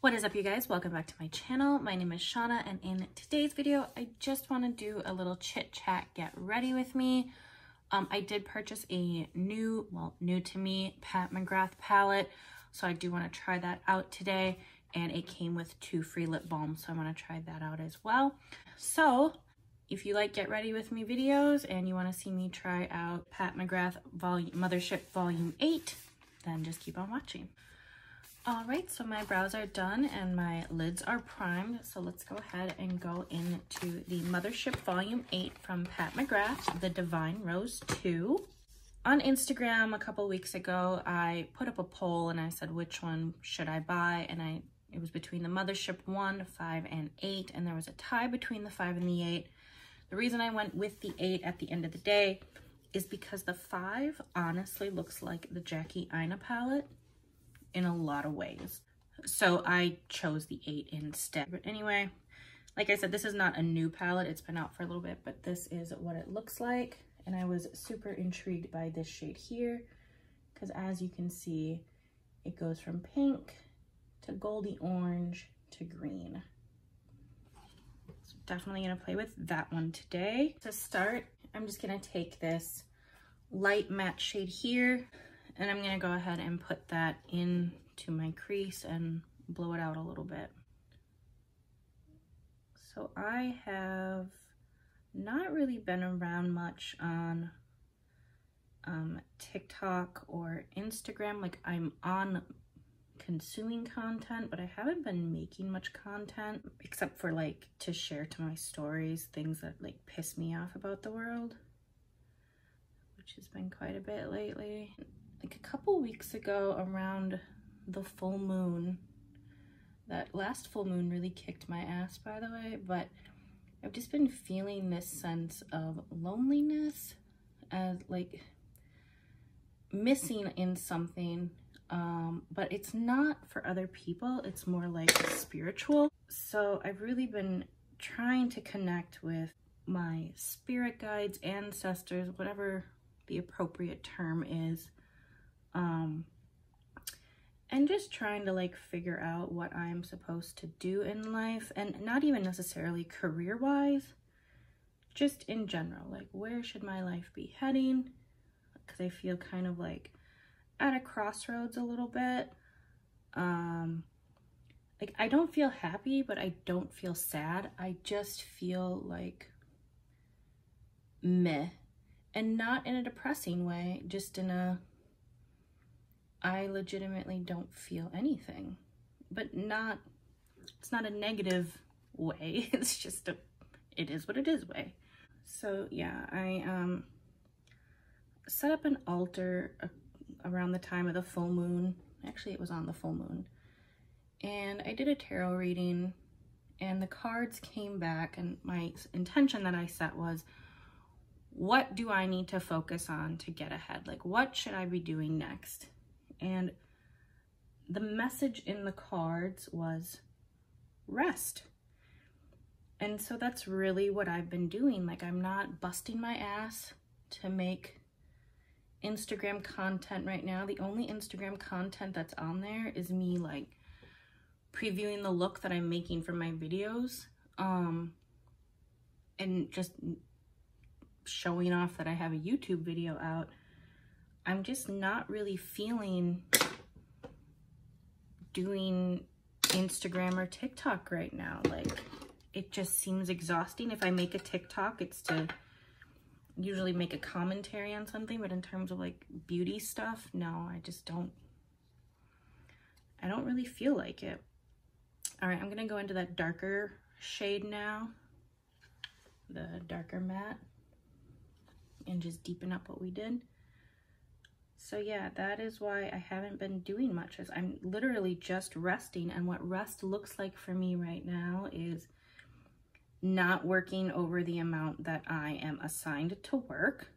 What is up, you guys? Welcome back to my channel. My name is Shauna, and in today's video I just want to do a little chit chat, get ready with me. I did purchase a new to me Pat McGrath palette, so I do want to try that out today, and it came with 2 free lip balms, so I want to try that out as well. So if you like get ready with me videos and you want to see me try out Pat McGrath Mothership Volume 8, then just keep on watching. Alright, so my brows are done and my lids are primed, so let's go ahead and go into the Mothership Volume 8 from Pat McGrath, the Divine Rose 2. On Instagram a couple weeks ago, I put up a poll and I said which one should I buy, and it was between the Mothership 1, 5, and 8, and there was a tie between the 5 and the 8. The reason I went with the 8 at the end of the day is because the 5 honestly looks like the Jackie Aina palette in a lot of ways. So I chose the 8 instead. But anyway, like I said, this is not a new palette. It's been out for a little bit, but this is what it looks like. And I was super intrigued by this shade here because, as you can see, it goes from pink to goldy orange to green. So definitely gonna play with that one today. To start, I'm just gonna take this light matte shade here, and I'm gonna go ahead and put that into my crease and blow it out a little bit. So I have not really been around much on TikTok or Instagram. Like, I'm on consuming content, but I haven't been making much content except for like to share to my stories things that like piss me off about the world, which has been quite a bit lately. Like a couple weeks ago around the full moon, that last full moon really kicked my ass, by the way, but I've just been feeling this sense of loneliness, as like missing in something, but it's not for other people, it's more like spiritual. So I've really been trying to connect with my spirit guides, ancestors, whatever the appropriate term is, and just trying to like figure out what I'm supposed to do in life, and not even necessarily career-wise, just in general, like where should my life be heading, because I feel kind of like at a crossroads a little bit. Like, I don't feel happy, but I don't feel sad. I just feel like meh, and not in a depressing way, just in a I legitimately don't feel anything, but it's not a negative way. It's just it is what it is way. So yeah, I set up an altar around the time of the full moon. Actually, it was on the full moon. And I did a tarot reading, and the cards came back, and my intention that I set was, what do I need to focus on to get ahead? Like, what should I be doing next? And the message in the cards was rest. And so that's really what I've been doing. Like, I'm not busting my ass to make Instagram content right now. The only Instagram content that's on there is me like previewing the look that I'm making for my videos, and just showing off that I have a YouTube video out. I'm just not really feeling doing Instagram or TikTok right now. Like, it just seems exhausting. If I make a TikTok, it's to usually make a commentary on something, but in terms of like beauty stuff, no, I don't really feel like it. All right, I'm gonna go into that darker shade now, the darker matte, and just deepen up what we did. So yeah, that is why I haven't been doing much, as I'm literally just resting. And what rest looks like for me right now is not working over the amount that I am assigned to work,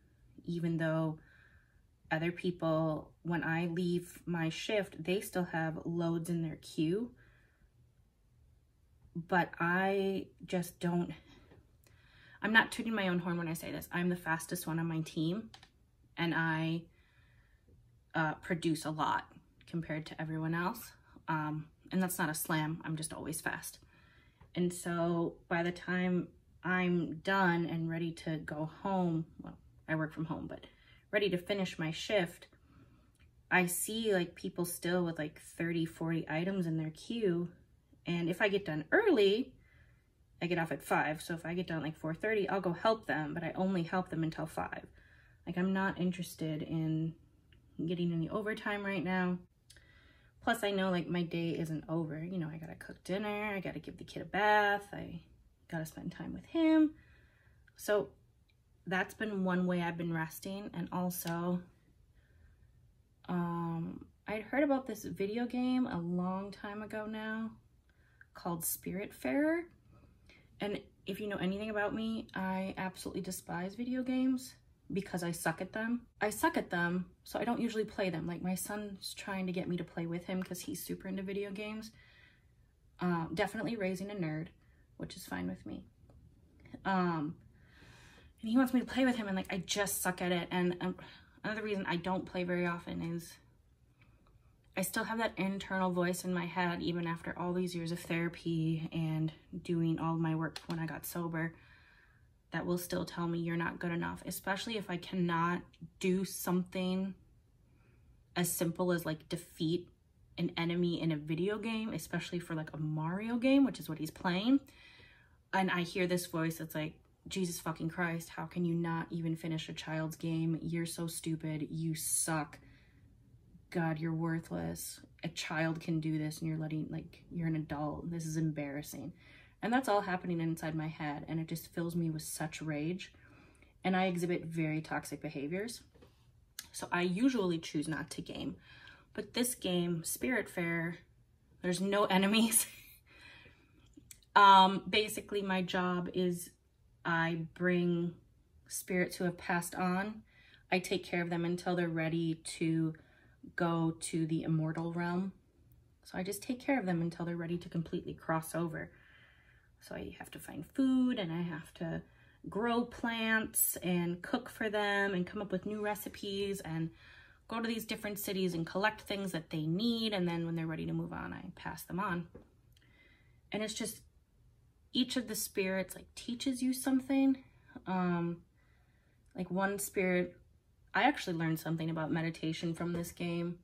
even though other people, when I leave my shift, they still have loads in their queue. But I just don't, I'm not tooting my own horn when I say this. I'm the fastest one on my team, and I produce a lot compared to everyone else. And that's not a slam, I'm just always fast. And so by the time I'm done and ready to go home, well, I work from home, but ready to finish my shift, I see like people still with like 30, 40 items in their queue. And if I get done early, I get off at 5. So if I get done at like 4:30, I'll go help them, but I only help them until 5. Like, I'm not interested in getting any overtime right now. Plus, I know like my day isn't over. You know, I gotta cook dinner, I gotta give the kid a bath, I gotta spend time with him. So that's been one way I've been resting. And also, I'd heard about this video game a long time ago now called Spiritfarer. And if you know anything about me, I absolutely despise video games because I suck at them. So I don't usually play them. Like, my son's trying to get me to play with him because he's super into video games. Definitely raising a nerd, which is fine with me. And he wants me to play with him, and like, I just suck at it. And another reason I don't play very often is I still have that internal voice in my head, even after all these years of therapy and doing all of my work when I got sober, that will still tell me you're not good enough, especially if I cannot do something as simple as like defeat an enemy in a video game, especially for like a Mario game, which is what he's playing. And I hear this voice that's like, Jesus fucking Christ, how can you not even finish a child's game? You're so stupid. You suck. God, you're worthless. A child can do this and you're letting, like, you're an adult. This is embarrassing. And that's all happening inside my head, and it just fills me with such rage. And I exhibit very toxic behaviors. So I usually choose not to game. But this game, Spiritfarer, there's no enemies. Basically my job is I bring spirits who have passed on. I take care of them until they're ready to go to the immortal realm. So I just take care of them until they're ready to completely cross over. So I have to find food, and I have to grow plants and cook for them and come up with new recipes and go to these different cities and collect things that they need. And then when they're ready to move on, I pass them on. And it's just, each of the spirits like teaches you something. Like one spirit, I actually learned something about meditation from this game.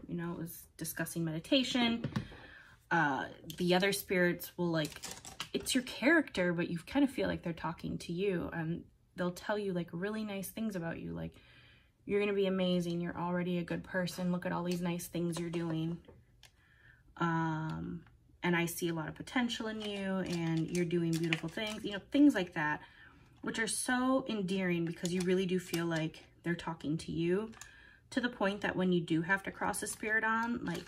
You know, it was discussing meditation. The other spirits will like, it's your character, but you kind of feel like they're talking to you, and they'll tell you like really nice things about you. Like, you're going to be amazing. You're already a good person. Look at all these nice things you're doing. And I see a lot of potential in you, and you're doing beautiful things, you know, things like that, which are so endearing because you really do feel like they're talking to you, to the point that when you do have to cross a spirit on, like,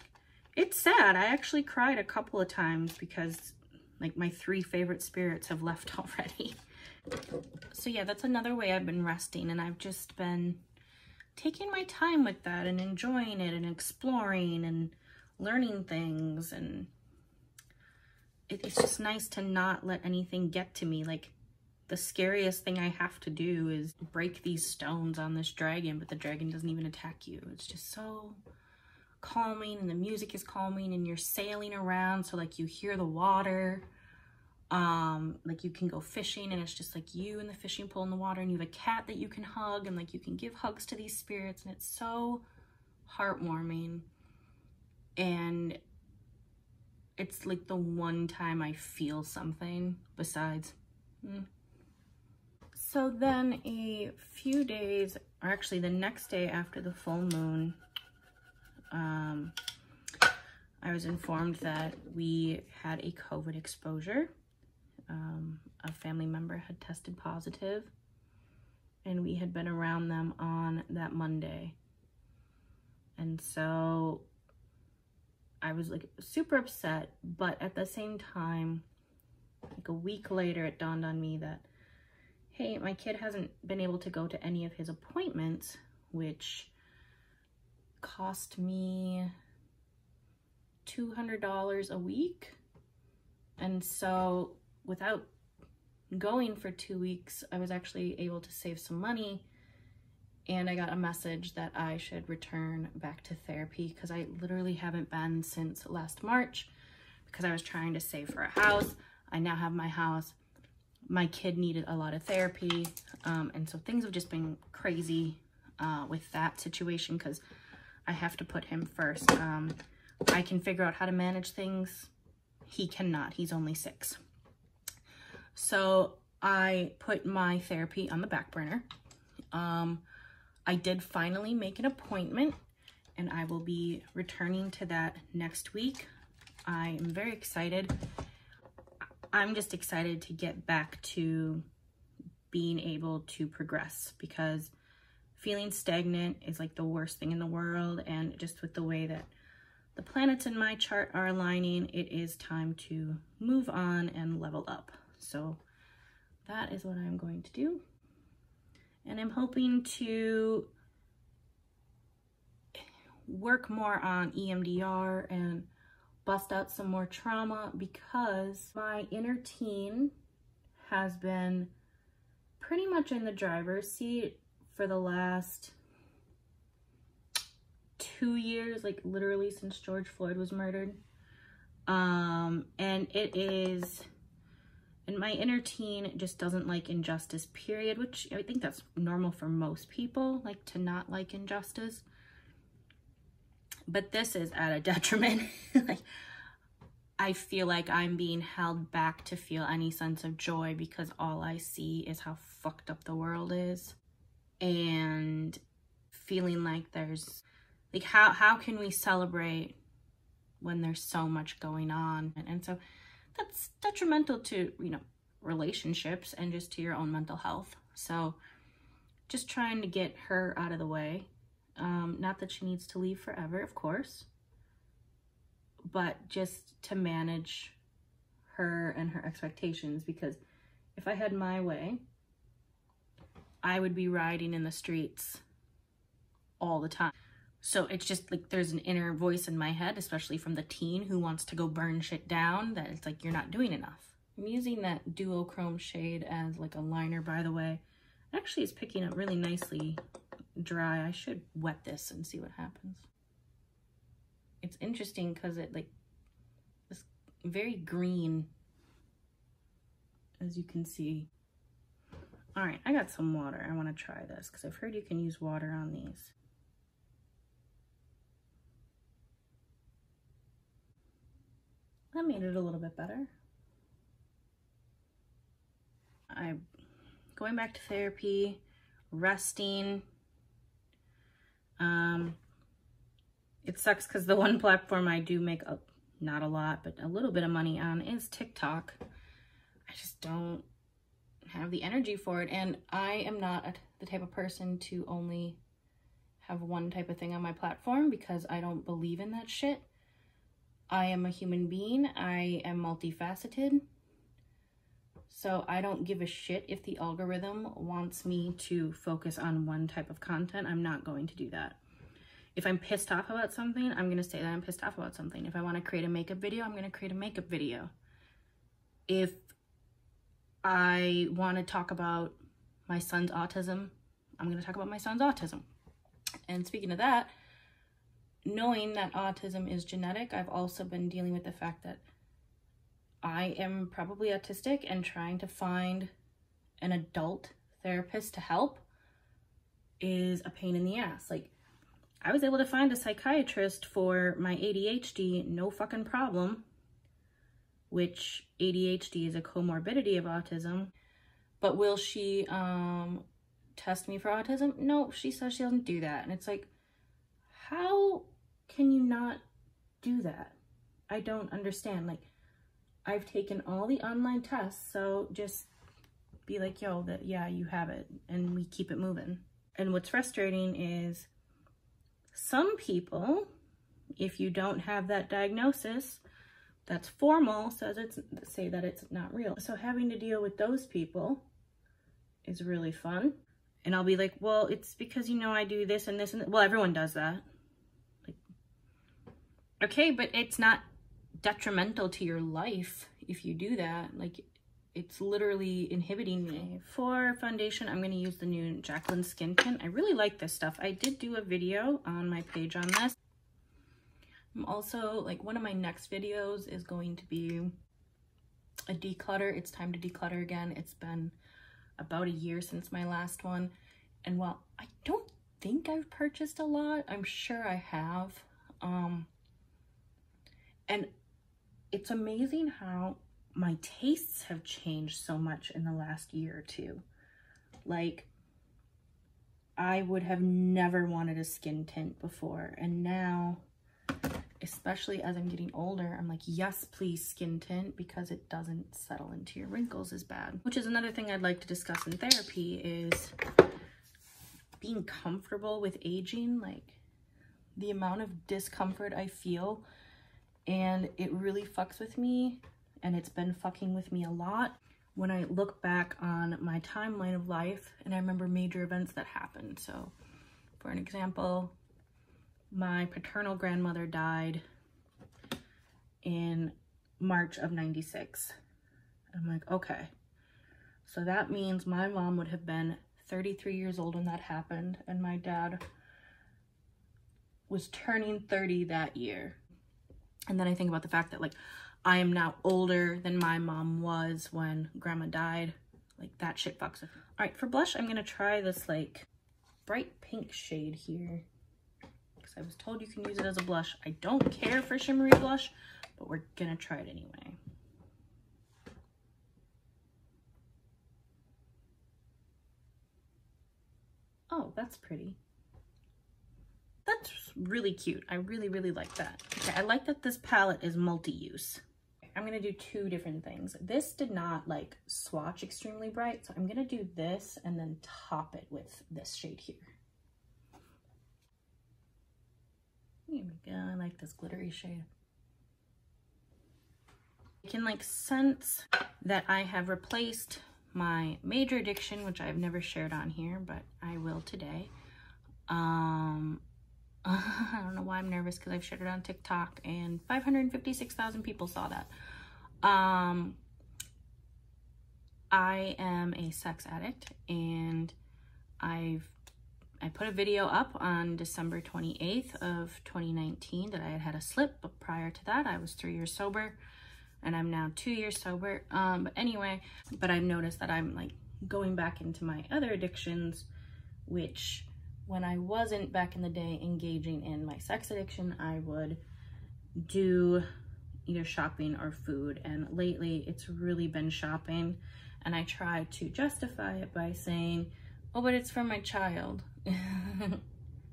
it's sad. I actually cried a couple of times because like my 3 favorite spirits have left already. So yeah, that's another way I've been resting, and I've just been taking my time with that and enjoying it and exploring and learning things. And it's just nice to not let anything get to me. Like, the scariest thing I have to do is break these stones on this dragon, but the dragon doesn't even attack you. It's just so calming, and the music is calming, and you're sailing around, so like you hear the water. Like you can go fishing, and it's just like you in the fishing pole in the water, and you have a cat that you can hug, and like you can give hugs to these spirits, and it's so heartwarming. And it's like the one time I feel something besides. So then a few days, or actually the next day after the full moon, I was informed that we had a COVID exposure. A family member had tested positive, and we had been around them on that Monday. And so I was like super upset, but at the same time, like a week later, it dawned on me that, hey, my kid hasn't been able to go to any of his appointments, which cost me $200 a week. And so without going for 2 weeks, I was actually able to save some money, and I got a message that I should return back to therapy because I literally haven't been since last March. because I was trying to save for a house. I now have my house. My kid needed a lot of therapy. And so things have just been crazy with that situation because I have to put him first. I can figure out how to manage things. He cannot. He's only 6. So I put my therapy on the back burner. I did finally make an appointment, and I will be returning to that next week. I am very excited. I'm just excited to get back to being able to progress, because feeling stagnant is like the worst thing in the world. And just with the way that the planets in my chart are aligning, it is time to move on and level up. So that is what I'm going to do. And I'm hoping to work more on EMDR and bust out some more trauma, because my inner teen has been pretty much in the driver's seat for the last 2 years, like literally since George Floyd was murdered. And my inner teen just doesn't like injustice, period, which I think that's normal for most people, like to not like injustice. But this is at a detriment. Like, I feel like I'm being held back to feel any sense of joy because all I see is how fucked up the world is. And feeling like there's, like, how can we celebrate when there's so much going on? And so that's detrimental to, you know, relationships and just to your own mental health. So just trying to get her out of the way. Not that she needs to leave forever, of course, but just to manage her and her expectations, because if I had my way, I would be riding in the streets all the time. So it's just like there's an inner voice in my head, especially from the teen who wants to go burn shit down, that it's like, you're not doing enough. I'm using that duochrome shade as like a liner, by the way. It actually is picking up really nicely dry. I should wet this and see what happens. It's interesting because it like this very green, as you can see. All right, I got some water. I want to try this because I've heard you can use water on these. That made it a little bit better. I'm going back to therapy, resting. It sucks because the one platform I do make not a lot, but a little bit of money on is TikTok. I just don't have the energy for it, and I am not the type of person to only have one type of thing on my platform, because I don't believe in that shit. I am a human being. I am multifaceted. So I don't give a shit if the algorithm wants me to focus on one type of content. I'm not going to do that. If I'm pissed off about something, I'm going to say that I'm pissed off about something. If I want to create a makeup video, I'm going to create a makeup video. If I want to talk about my son's autism, I'm going to talk about my son's autism. And speaking of that, knowing that autism is genetic, I've also been dealing with the fact that I am probably autistic, and trying to find an adult therapist to help is a pain in the ass. Like, I was able to find a psychiatrist for my ADHD, no fucking problem, which ADHD is a comorbidity of autism. But will she test me for autism? No, she says she doesn't do that. And it's like, how can you not do that? I don't understand. Like, I've taken all the online tests, so just be like, yo, that yeah, you have it, and we keep it moving. And what's frustrating is some people, if you don't have that diagnosis that's formal, say that it's not real. So having to deal with those people is really fun. And I'll be like, well, it's because, you know, I do this and this and well, everyone does that. Like, okay, but it's not detrimental to your life if you do that. Like, it's literally inhibiting me. For foundation, I'm going to use the new Jacqueline Skin Tint. I really like this stuff. I did do a video on my page on this. I'm also, like, one of my next videos is going to be a declutter. It's time to declutter again. It's been about a year since my last one. And while I don't think I've purchased a lot, I'm sure I have. And it's amazing how my tastes have changed so much in the last year or two. Like, I would have never wanted a skin tint before, and now, especially as I'm getting older, I'm like, yes, please skin tint, because it doesn't settle into your wrinkles as bad. Which is another thing I'd like to discuss in therapy, is being comfortable with aging, like the amount of discomfort I feel, and it really fucks with me, and it's been fucking with me a lot. When I look back on my timeline of life and I remember major events that happened. So for an example, my paternal grandmother died in March of '96. I'm like, okay, so that means my mom would have been 33 years old when that happened, and my dad was turning 30 that year. And then I think about the fact that, like, I am now older than my mom was when grandma died. Like, that shit fucks with me. All right, for blush, I'm gonna try this, like, bright pink shade here, because I was told you can use it as a blush. I don't care for shimmery blush, but we're gonna try it anyway. Oh, that's pretty. That's really cute. I really, really like that. Okay, I like that this palette is multi-use. I'm gonna do two different things. This did not, like, swatch extremely bright, so I'm gonna do this and then top it with this shade here. Here we go. I like this glittery shade. I can, like, sense that I have replaced my major addiction, which I've never shared on here, but I will today. I don't know why I'm nervous, because I've shared it on TikTok and 556,000 people saw that. I am a sex addict, and I put a video up on December 28th of 2019 that I had had a slip, but prior to that I was 3 years sober, and I'm now 2 years sober. But anyway, but I've noticed that I'm, like, going back into my other addictions, which when I wasn't back in the day engaging in my sex addiction, I would do either shopping or food. And lately it's really been shopping, and I try to justify it by saying, oh, but it's for my child.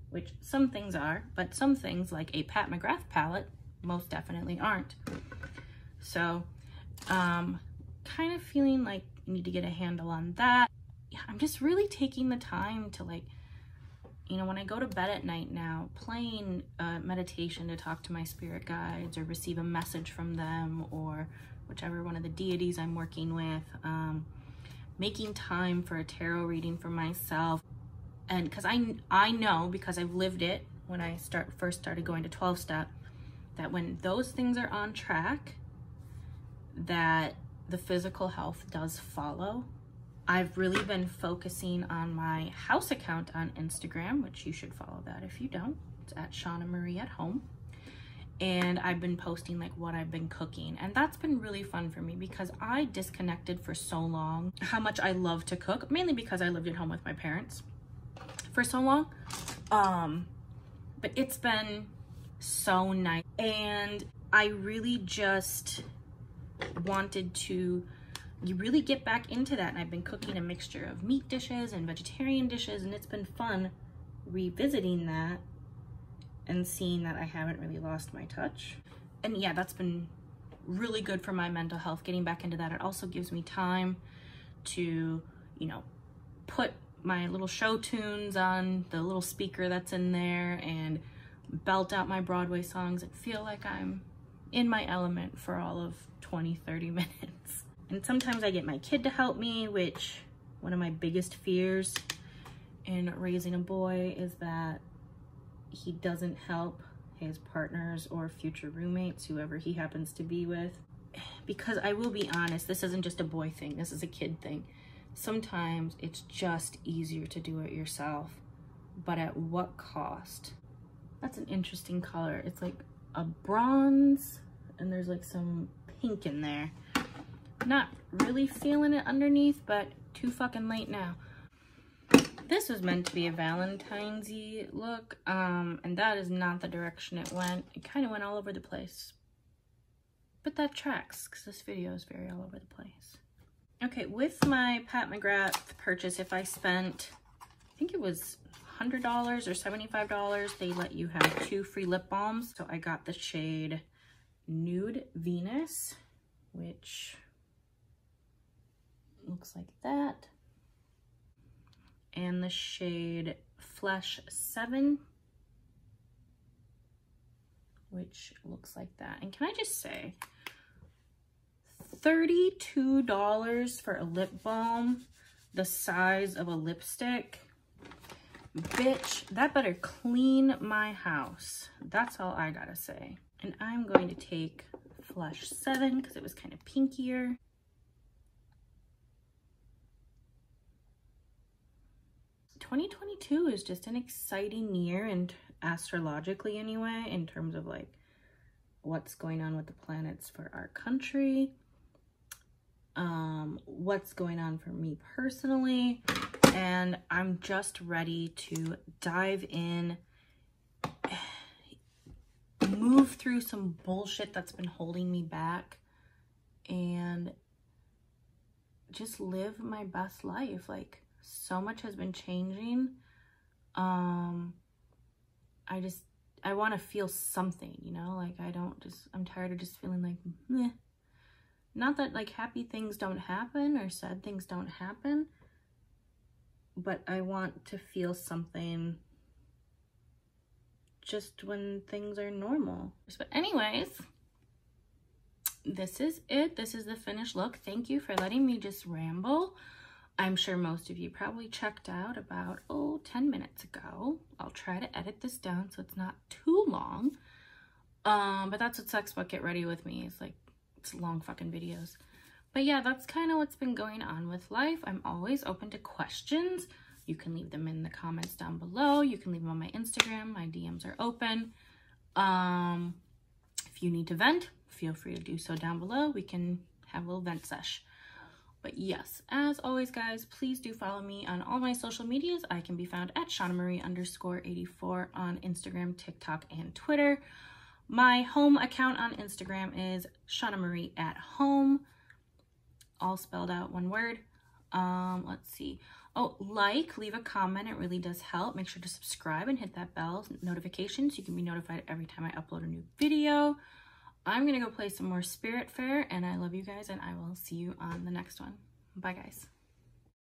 Which some things are, but some things, like a Pat McGrath palette, most definitely aren't. So kind of feeling like I need to get a handle on that. Yeah, I'm just really taking the time to, like, you know, when I go to bed at night now, playing meditation to talk to my spirit guides or receive a message from them, or whichever one of the deities I'm working with, making time for a tarot reading for myself. And because I know, because I've lived it when I first started going to 12-step, that when those things are on track, that the physical health does follow. I've really been focusing on my house account on Instagram, which you should follow that if you don't. It's at Shauna Marie at Home. And I've been posting, like, what I've been cooking. And that's been really fun for me, because I disconnected for so long how much I love to cook, mainly because I lived at home with my parents for so long. But it's been so nice. And I really just wanted to really get back into that, and I've been cooking a mixture of meat dishes and vegetarian dishes, and it's been fun revisiting that and seeing that I haven't really lost my touch. And yeah, that's been really good for my mental health, getting back into that. It also gives me time to, you know, put my little show tunes on the little speaker that's in there and belt out my Broadway songs and feel like I'm in my element for all of 20-30 minutes. And sometimes I get my kid to help me, which one of my biggest fears in raising a boy is that he doesn't help his partners or future roommates, whoever he happens to be with. Because I will be honest, this isn't just a boy thing, this is a kid thing. Sometimes it's just easier to do it yourself, but at what cost? That's an interesting color. It's like a bronze, and there's like some pink in there. Not really feeling it underneath, but too fucking late now. This was meant to be a Valentine's-y look, and that is not the direction it went. It kind of went all over the place. But that tracks, because this video is very all over the place. Okay, with my Pat McGrath purchase, if I spent, I think it was $100 or $75, they let you have 2 free lip balms. So I got the shade Nude Venus, which looks like that. And the shade Flesh 7, which looks like that. And can I just say, $32 for a lip balm the size of a lipstick? Bitch, that better clean my house. That's all I gotta say. And I'm going to take Flesh 7 because it was kind of pinkier. '22 is just an exciting year, and astrologically anyway, in terms of like what's going on with the planets for our country, what's going on for me personally, and I'm just ready to dive in, move through some bullshit that's been holding me back, and just live my best life. Like, so much has been changing. I want to feel something, you know, like I'm tired of just feeling like meh. Not that like happy things don't happen or sad things don't happen, but I want to feel something just when things are normal. But anyways, this is it. This is the finished look. Thank you for letting me just ramble. I'm sure most of you probably checked out about, 10 minutes ago. I'll try to edit this down so it's not too long. But that's what sucks about Get Ready With Me. It's like, it's long fucking videos. But yeah, that's kind of what's been going on with life. I'm always open to questions. You can leave them in the comments down below. You can leave them on my Instagram. My DMs are open. If you need to vent, feel free to do so down below. We can have a little vent sesh. But yes, as always, guys, please do follow me on all my social medias. I can be found at ShaunaMarie_84 on Instagram, TikTok, and Twitter. My home account on Instagram is ShaunaMarie@home, all spelled out one word. Let's see. Oh, leave a comment. It really does help. Make sure to subscribe and hit that bell notification so you can be notified every time I upload a new video. I'm going to go play some more Spirit Fair, and I love you guys, and I will see you on the next one. Bye, guys.